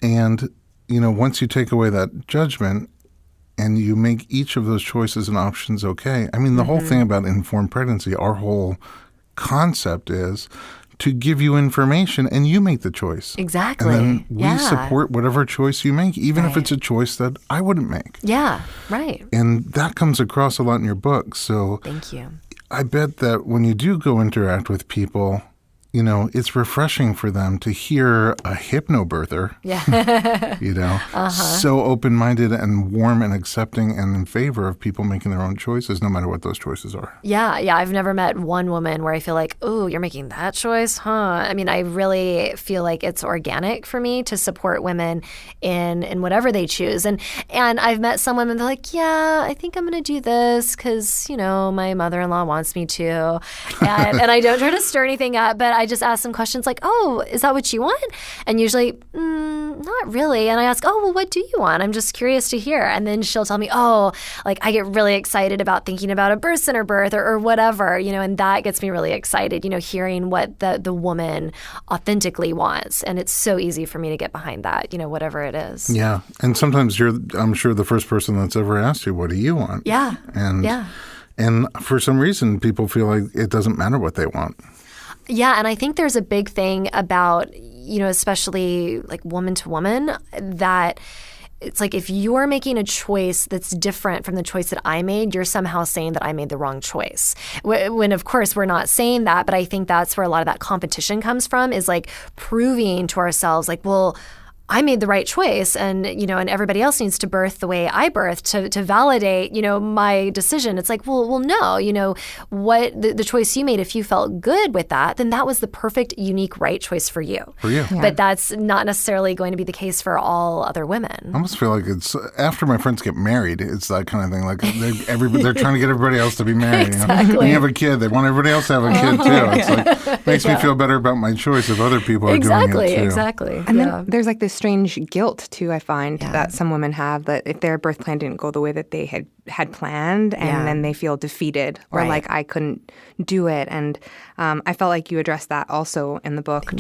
And, once you take away that judgment, and you make each of those choices and options okay. I mean, the whole thing about informed pregnancy, our whole concept is to give you information and you make the choice. Exactly. And then we support whatever choice you make, even if it's a choice that I wouldn't make. Yeah, right. And that comes across a lot in your book. So thank you. I bet that when you do go interact with people, it's refreshing for them to hear a hypnobirther, so open-minded and warm and accepting and in favor of people making their own choices, no matter what those choices are. Yeah. I've never met one woman where I feel like, oh, you're making that choice, huh? I mean, I really feel like it's organic for me to support women in whatever they choose. And I've met some women, they're like, yeah, I think I'm going to do this because, my mother-in-law wants me to. And I don't try to stir anything up, but I just ask some questions like, oh, is that what you want? And usually, not really. And I ask, oh, well, what do you want? I'm just curious to hear. And then she'll tell me, oh, like I get really excited about thinking about a birth center birth or whatever, and that gets me really excited, hearing what the woman authentically wants. And it's so easy for me to get behind that, whatever it is. Yeah. And sometimes I'm sure, the first person that's ever asked you, what do you want? Yeah. And for some reason, people feel like it doesn't matter what they want. Yeah, and I think there's a big thing about, especially like woman to woman, that it's like if you're making a choice that's different from the choice that I made, you're somehow saying that I made the wrong choice. When, of course, we're not saying that, but I think that's where a lot of that competition comes from, is like proving to ourselves like, well, I made the right choice, and and everybody else needs to birth the way I birthed to validate, my decision. It's like, well, no, what the choice you made, if you felt good with that, then that was the perfect, unique, right choice for you. Yeah. But that's not necessarily going to be the case for all other women. I almost feel like it's after my friends get married, it's that kind of thing. Like they're trying to get everybody else to be married. Exactly. When you have a kid, they want everybody else to have a kid too. It's like makes me feel better about my choice if other people are doing it too. Exactly. And then there's like this strange guilt too, I find, that some women have, that if their birth plan didn't go the way that they had planned, and then they feel defeated or like I couldn't do it. And I felt like you addressed that also in the book.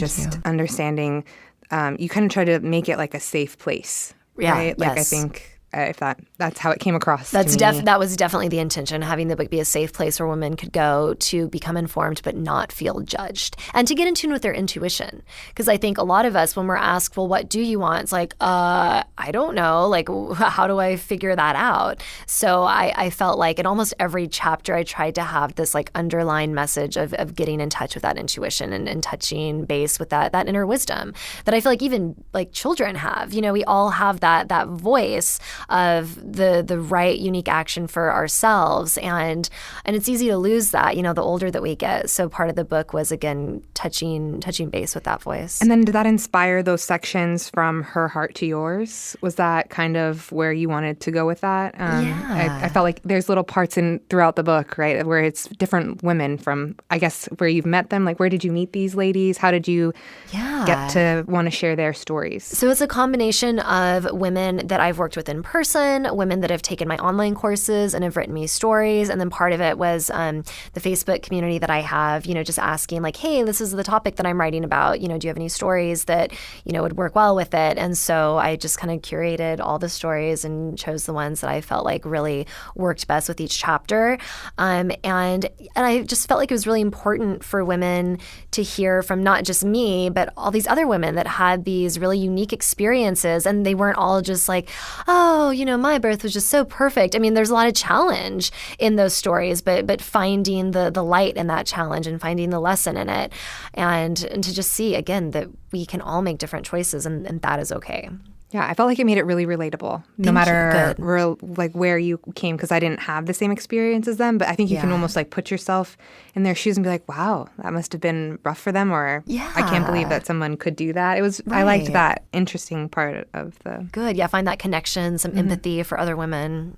Understanding, you kind of try to make it like a safe place, right? Like I think if that's how it came across. That was definitely the intention, having the book be a safe place where women could go to become informed but not feel judged, and to get in tune with their intuition. Because I think a lot of us, when we're asked, well, what do you want? It's like, I don't know. Like, how do I figure that out? So I felt like in almost every chapter, I tried to have this like underlying message of getting in touch with that intuition and touching base with that inner wisdom that I feel like even like children have. We all have that voice of the right unique action for ourselves, and it's easy to lose that the older that we get. So part of the book was, again, touching base with that voice. And then did that inspire those sections from Her Heart to Yours? Was that kind of where you wanted to go with that? I felt like there's little parts throughout the book, right, where it's different women from, I guess, where you've met them. Like, where did you meet these ladies? How did you get to want to share their stories? So it's a combination of women that I've worked with in person, women that have taken my online courses and have written me stories. And then part of it was the Facebook community that I have, just asking like, hey, this is the topic that I'm writing about. Do you have any stories that, would work well with it? And so I just kind of curated all the stories and chose the ones that I felt like really worked best with each chapter. And I just felt like it was really important for women to hear from not just me, but all these other women that had these really unique experiences. And they weren't all just like, oh, my birth was just so perfect. I mean, there's a lot of challenge in those stories, but finding the light in that challenge and finding the lesson in it, and to just see, again, that we can all make different choices, and that is okay. Yeah, I felt like it made it really relatable, no matter where you came, because I didn't have the same experience as them. But I think you can almost like put yourself in their shoes and be like, wow, that must have been rough for them, or I can't believe that someone could do that. It was I liked that interesting part of the find that connection, some empathy for other women.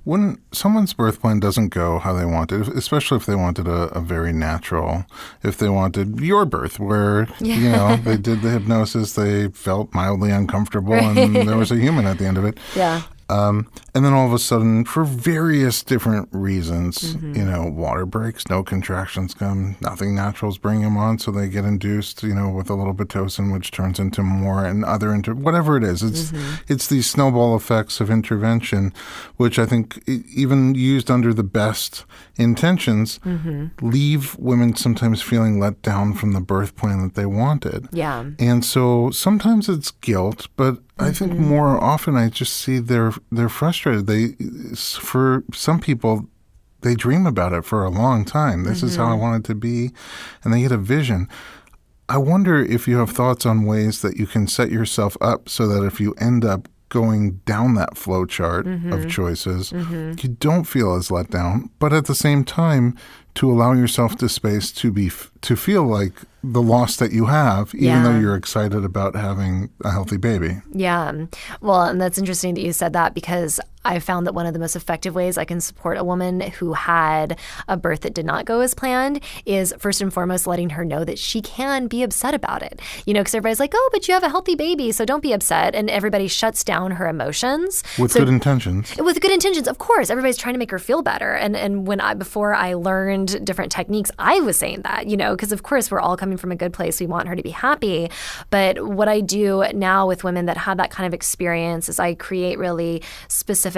When someone's birth plan doesn't go how they wanted, especially if they wanted a very natural, if they wanted your birth where, they did the hypnosis, they felt mildly uncomfortable, and there was a human at the end of it. Yeah. And then all of a sudden, for various different reasons, water breaks, no contractions come, nothing natural's bringing them on, so they get induced, with a little Pitocin, which turns into more, and whatever it is. It's these snowball effects of intervention, which I think even used under the best intentions, leave women sometimes feeling let down from the birth plan that they wanted. Yeah. And so sometimes it's guilt, but I think more often I just see they're frustrated. For some people, they dream about it for a long time. This is how I want it to be, and they get a vision. I wonder if you have thoughts on ways that you can set yourself up so that if you end up going down that flow chart of choices, you don't feel as let down, but at the same time, to allow yourself the space to feel like the loss that you have, even though you're excited about having a healthy baby. Yeah. Well, and that's interesting that you said that, because I found that one of the most effective ways I can support a woman who had a birth that did not go as planned is first and foremost letting her know that she can be upset about it. Because everybody's like, oh, but you have a healthy baby, so don't be upset. And everybody shuts down her emotions. With good intentions. With good intentions, of course. Everybody's trying to make her feel better. And before I learned different techniques, I was saying that, because of course we're all coming from a good place. We want her to be happy. But what I do now with women that have that kind of experience is I create really specific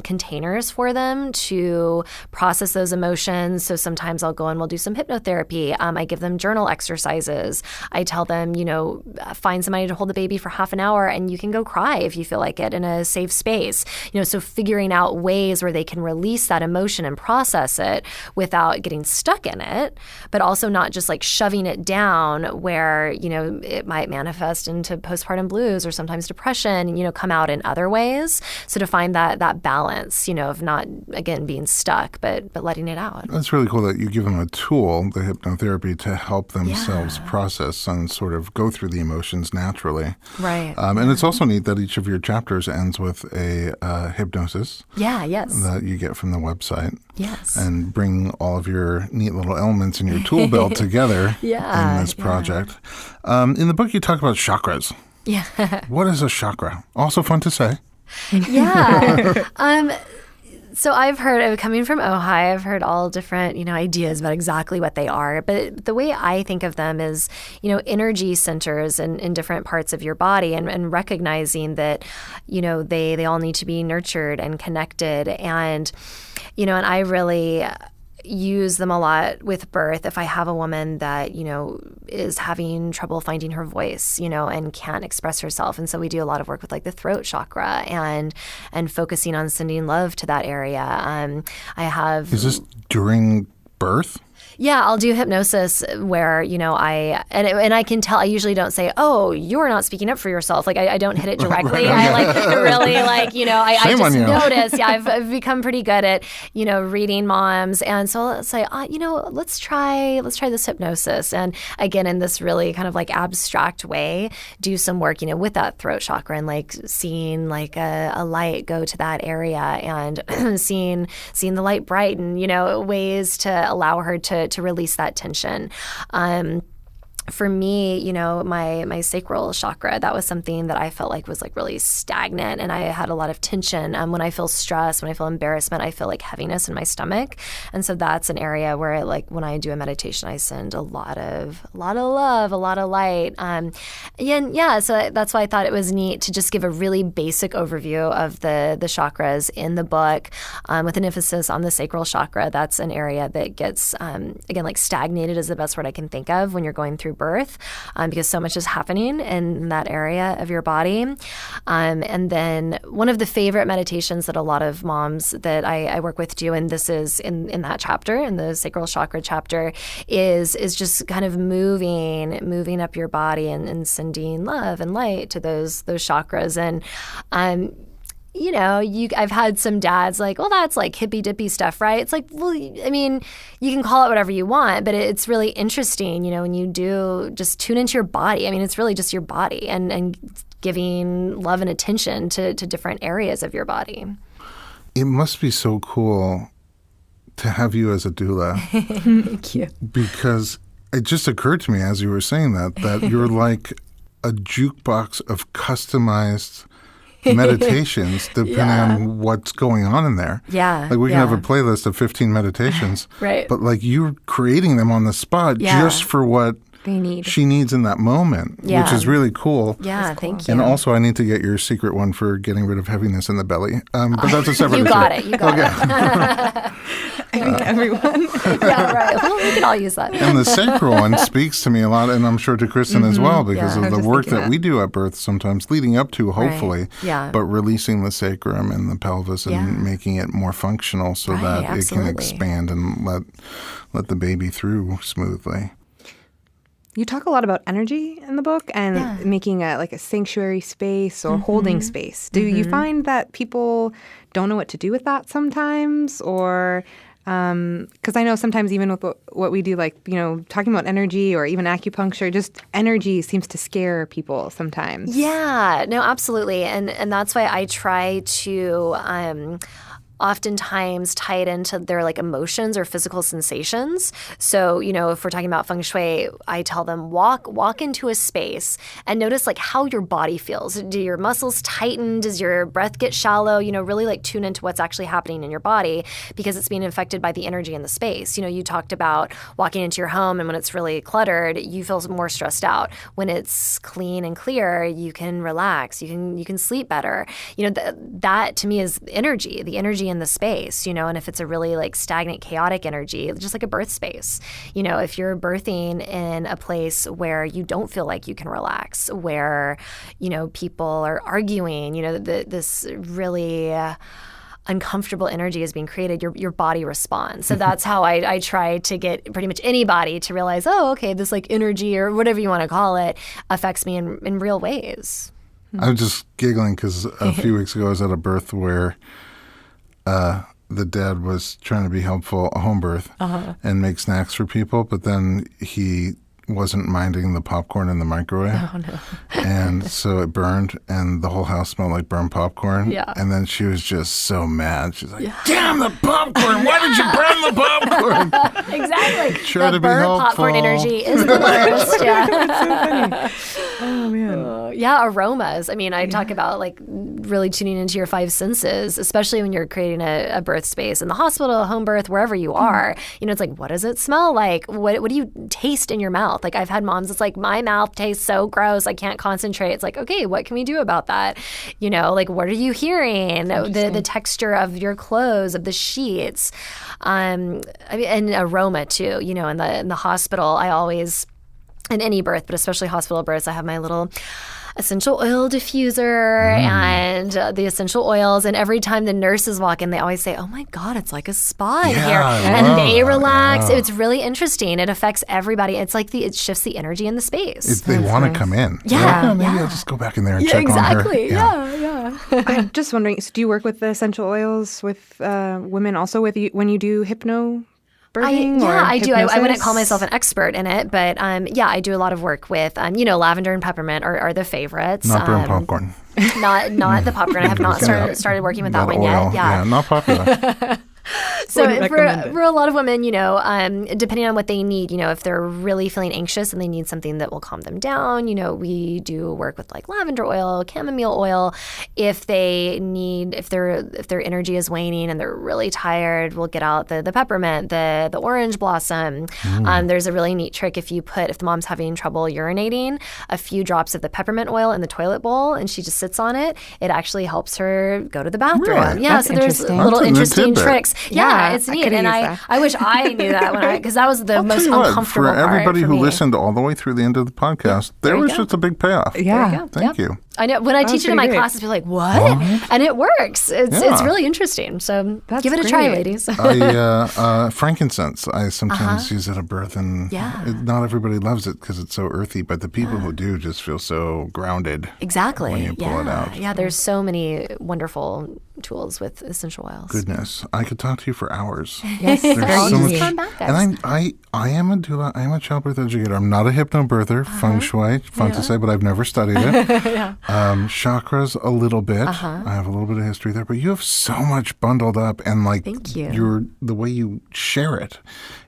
containers for them to process those emotions. So sometimes I'll go and we'll do some hypnotherapy. I give them journal exercises. I tell them, find somebody to hold the baby for half an hour and you can go cry if you feel like it in a safe space. So figuring out ways where they can release that emotion and process it without getting stuck in it, but also not just like shoving it down where, it might manifest into postpartum blues or sometimes depression, come out in other ways. So to find that balance, of not, again, being stuck, but letting it out. That's really cool that you give them a tool, the hypnotherapy, to help themselves process and sort of go through the emotions naturally. Right. And it's also neat that each of your chapters ends with a hypnosis. Yeah, yes. That you get from the website. Yes. And bring all of your neat little elements in your tool belt together in this project. In the book, you talk about chakras. Yeah. What is a chakra? Also fun to say. Yeah. So I've heard, coming from Ojai, I've heard all different, ideas about exactly what they are. But the way I think of them is, energy centers in different parts of your body and recognizing that, they all need to be nurtured and connected. And, and I really use them a lot with birth. If I have a woman that, is having trouble finding her voice, and can't express herself. And so we do a lot of work with like the throat chakra and focusing on sending love to that area. Is this during birth? Yeah, I'll do hypnosis where, I can tell, I usually don't say, oh, you're not speaking up for yourself. Like, I don't hit it directly. I really I just notice. Yeah, I've become pretty good at, reading moms. And so I'll say, let's try this hypnosis. And again, in this really kind of like abstract way, do some work, with that throat chakra and like seeing like a light go to that area and seeing the light brighten, ways to allow her to release that tension. For me, my sacral chakra, that was something that I felt like was like really stagnant, and I had a lot of tension. When I feel stress, when I feel embarrassment, I feel like heaviness in my stomach, and so that's an area where, like, when I do a meditation, I send a lot of love, a lot of light. So that's why I thought it was neat to just give a really basic overview of the chakras in the book, with an emphasis on the sacral chakra. That's an area that gets again, like, stagnated is the best word I can think of when you're going through birth, because so much is happening in that area of your body. And then one of the favorite meditations that a lot of moms that I work with do, and this is in that chapter, in the sacral chakra chapter, is just kind of moving up your body and sending love and light to those chakras. And I've had some dads like, well, that's like hippy dippy stuff, right? It's like, well, I mean, you can call it whatever you want, but it's really interesting, when you do just tune into your body. I mean, it's really just your body and giving love and attention to different areas of your body. It must be so cool to have you as a doula. Thank you. Because it just occurred to me as you were saying that you're like a jukebox of customized meditations depending on what's going on in there. Yeah. Like we can have a playlist of 15 meditations. Right. But like you're creating them on the spot just for what she needs in that moment, which is really cool. Yeah, thank you. And also I need to get your secret one for getting rid of heaviness in the belly. But that's a separate You issue. got it. You got it. I think everyone. Yeah, right. Well, we can all use that. And the sacral one speaks to me a lot, and I'm sure to Kristin as well, because of the work that we do at birth sometimes leading up to, hopefully, but releasing the sacrum and the pelvis and making it more functional so that it can expand and let the baby through smoothly. You talk a lot about energy in the book and making a sanctuary space or holding space. Do you find that people don't know what to do with that sometimes, or Because I know sometimes even with what we do, like, talking about energy or even acupuncture, just energy seems to scare people sometimes. Yeah, no, absolutely. And that's why I try to oftentimes tie it into their like emotions or physical sensations. So, if we're talking about Feng Shui, I tell them walk into a space and notice like how your body feels. Do your muscles tighten? Does your breath get shallow? Really like tune into what's actually happening in your body because it's being affected by the energy in the space. You talked about walking into your home and when it's really cluttered, you feel more stressed out. When it's clean and clear, you can relax. You can sleep better. That to me is energy, the energy in the space, and if it's a really like stagnant, chaotic energy, just like a birth space, if you're birthing in a place where you don't feel like you can relax, where, people are arguing, this really uncomfortable energy is being created, your body responds. So that's how I try to get pretty much anybody to realize, oh, okay, this like energy or whatever you want to call it affects me in real ways. I was just giggling because a few weeks ago I was at a birth where the dad was trying to be helpful, a home birth, and make snacks for people, but then he wasn't minding the popcorn in the microwave. Oh, no. And so it burned, and the whole house smelled like burned popcorn. Yeah. And then she was just so mad. She's like, damn the popcorn! Why did you burn the popcorn? Exactly. Try the to be burnt helpful. popcorn energy is the worst. Yeah. That's so funny. Oh, man. Yeah, aromas. I mean, I talk about like really tuning into your five senses, especially when you're creating a birth space in the hospital, home birth, wherever you are. It's like, what does it smell like? What do you taste in your mouth? Like I've had moms, it's like, my mouth tastes so gross, I can't concentrate. It's like, okay, what can we do about that? Like what are you hearing? The texture of your clothes, of the sheets, and aroma too. In the hospital, I always, in any birth, but especially hospital births, I have my little essential oil diffuser and the essential oils. And every time the nurses walk in, they always say, oh my God, it's like a spa in here. And they relax. Yeah. It's really interesting. It affects everybody. It's like it shifts the energy in the space. They want to come in. Yeah. Maybe I'll just go back in there and check exactly. on her. Yeah. I'm just wondering, so do you work with the essential oils with women also when you do hypno? I do. I wouldn't call myself an expert in it, but I do a lot of work with, lavender and peppermint are the favorites. Not burnt popcorn. Not the popcorn. I have not started working with that one oil. yet. Yeah, not popular. So for a lot of women, depending on what they need, if they're really feeling anxious and they need something that will calm them down, we do work with like lavender oil, chamomile oil. If their energy is waning and they're really tired, we'll get out the peppermint, the orange blossom. There's a really neat trick if the mom's having trouble urinating, a few drops of the peppermint oil in the toilet bowl and she just sits on it, it actually helps her go to the bathroom. Really? Yeah, That's so there's interesting. little That's a interesting tidbit. tricks. Yeah, it's neat. And that. I wish I knew that because that was the most uncomfortable for everybody part who me. listened all the way through the end of the podcast, there was just a big payoff. Yeah. Thank you. I know when I teach it in my pretty great. classes, people are like, "What?" And it works. It's really interesting. So That's give it a try, great. ladies. Frankincense, I sometimes use at a birth, and not everybody loves it because it's so earthy, but the people who do just feel so grounded. Exactly. When you pull it out. Yeah, there's so many wonderful tools with essential oils. Goodness, I could talk to you for hours. Yes, There's very so much. easy. Come back, guys. And I am a doula. I am a childbirth educator. I'm not a hypnobirther. Feng Shui, fun to say, but I've never studied it. Chakras a little bit. I have a little bit of history there, but you have so much bundled up, and like Thank you. the way you share it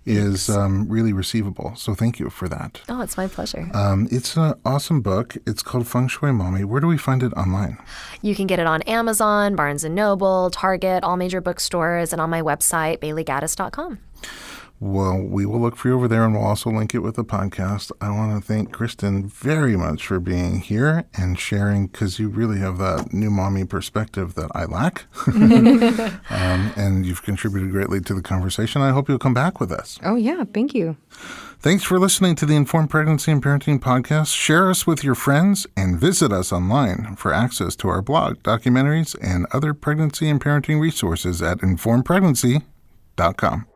is really receivable. So thank you for that. Oh, it's my pleasure. It's an awesome book. It's called Feng Shui Mommy. Where do we find it online? You can get it on Amazon, Barnes & Noble, Target, all major bookstores, and on my website, BaileyGaddis.com. Well, we will look for you over there, and we'll also link it with the podcast. I want to thank Kristin very much for being here and sharing, because you really have that new mommy perspective that I lack. And you've contributed greatly to the conversation. I hope you'll come back with us. Oh, yeah. Thank you. Thanks for listening to the Informed Pregnancy and Parenting Podcast. Share us with your friends and visit us online for access to our blog, documentaries, and other pregnancy and parenting resources at informedpregnancy.com.